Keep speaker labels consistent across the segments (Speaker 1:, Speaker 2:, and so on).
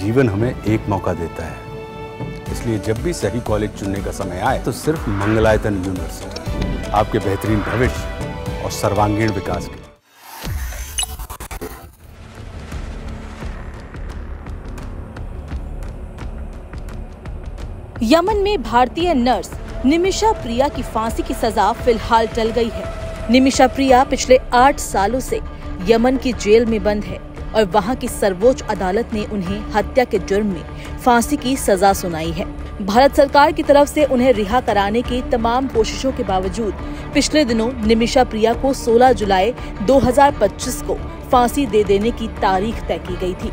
Speaker 1: जीवन हमें एक मौका देता है, इसलिए जब भी सही कॉलेज चुनने का समय आए तो सिर्फ मंगलायतन यूनिवर्सिटी आपके बेहतरीन भविष्य और सर्वांगीण विकास के।
Speaker 2: यमन में भारतीय नर्स निमिषा प्रिया की फांसी की सजा फिलहाल टल गई है। निमिषा प्रिया पिछले 8 सालों से यमन की जेल में बंद है और वहां की सर्वोच्च अदालत ने उन्हें हत्या के जुर्म में फांसी की सजा सुनाई है। भारत सरकार की तरफ से उन्हें रिहा कराने की तमाम कोशिशों के बावजूद पिछले दिनों निमिषा प्रिया को 16 जुलाई 2025 को फांसी दे देने की तारीख तय की गई थी।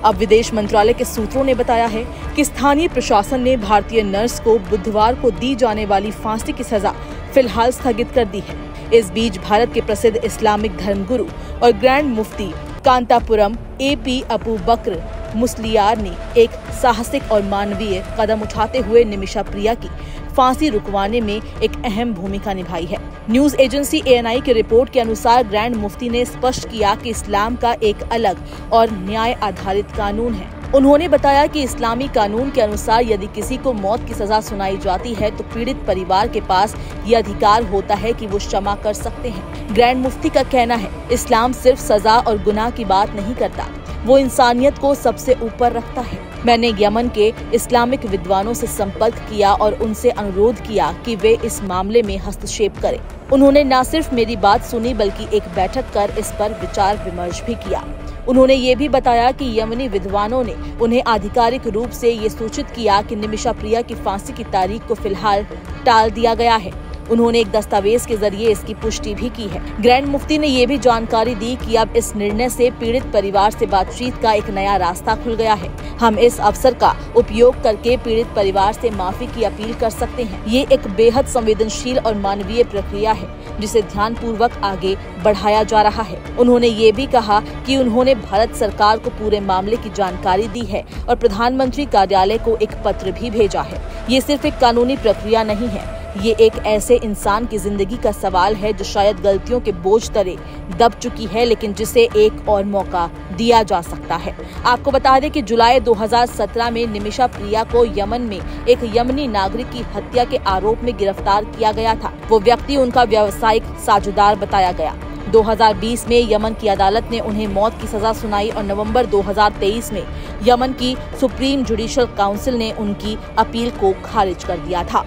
Speaker 2: अब विदेश मंत्रालय के सूत्रों ने बताया है कि स्थानीय प्रशासन ने भारतीय नर्स को बुधवार को दी जाने वाली फांसी की सजा फिलहाल स्थगित कर दी है। इस बीच भारत के प्रसिद्ध इस्लामिक धर्मगुरु और ग्रैंड मुफ्ती कांतापुरम AP अबू बकर मुस्लियार ने एक साहसिक और मानवीय कदम उठाते हुए निमिषा प्रिया की फांसी रुकवाने में एक अहम भूमिका निभाई है। न्यूज एजेंसी ANI की रिपोर्ट के अनुसार ग्रैंड मुफ्ती ने स्पष्ट किया कि इस्लाम का एक अलग और न्याय आधारित कानून है। उन्होंने बताया कि इस्लामी कानून के अनुसार यदि किसी को मौत की सजा सुनाई जाती है तो पीड़ित परिवार के पास ये अधिकार होता है कि वो क्षमा कर सकते हैं। ग्रैंड मुफ्ती का कहना है, इस्लाम सिर्फ सजा और गुनाह की बात नहीं करता, वो इंसानियत को सबसे ऊपर रखता है। मैंने यमन के इस्लामिक विद्वानों से संपर्क किया और उनसे अनुरोध किया कि वे इस मामले में हस्तक्षेप करें। उन्होंने न सिर्फ मेरी बात सुनी बल्कि एक बैठक कर इस पर विचार विमर्श भी किया। उन्होंने ये भी बताया कि यमनी विद्वानों ने उन्हें आधिकारिक रूप से ये सूचित किया कि निमिषा प्रिया की फांसी की तारीख को फिलहाल टाल दिया गया है। उन्होंने एक दस्तावेज के जरिए इसकी पुष्टि भी की है। ग्रैंड मुफ्ती ने ये भी जानकारी दी कि अब इस निर्णय से पीड़ित परिवार से बातचीत का एक नया रास्ता खुल गया है। हम इस अवसर का उपयोग करके पीड़ित परिवार से माफी की अपील कर सकते हैं। ये एक बेहद संवेदनशील और मानवीय प्रक्रिया है जिसे ध्यानपूर्वक आगे बढ़ाया जा रहा है। उन्होंने ये भी कहा कि उन्होंने भारत सरकार को पूरे मामले की जानकारी दी है और प्रधानमंत्री कार्यालय को एक पत्र भी भेजा है। ये सिर्फ एक कानूनी प्रक्रिया नहीं है, ये एक ऐसे इंसान की जिंदगी का सवाल है जो शायद गलतियों के बोझ तले दब चुकी है, लेकिन जिसे एक और मौका दिया जा सकता है। आपको बता दें कि जुलाई 2017 में निमिषा प्रिया को यमन में एक यमनी नागरिक की हत्या के आरोप में गिरफ्तार किया गया था। वो व्यक्ति उनका व्यावसायिक साझेदार बताया गया। 2020 में यमन की अदालत ने उन्हें मौत की सजा सुनाई और नवंबर 2023 में यमन की सुप्रीम जुडिशियल काउंसिल ने उनकी अपील को खारिज कर दिया था।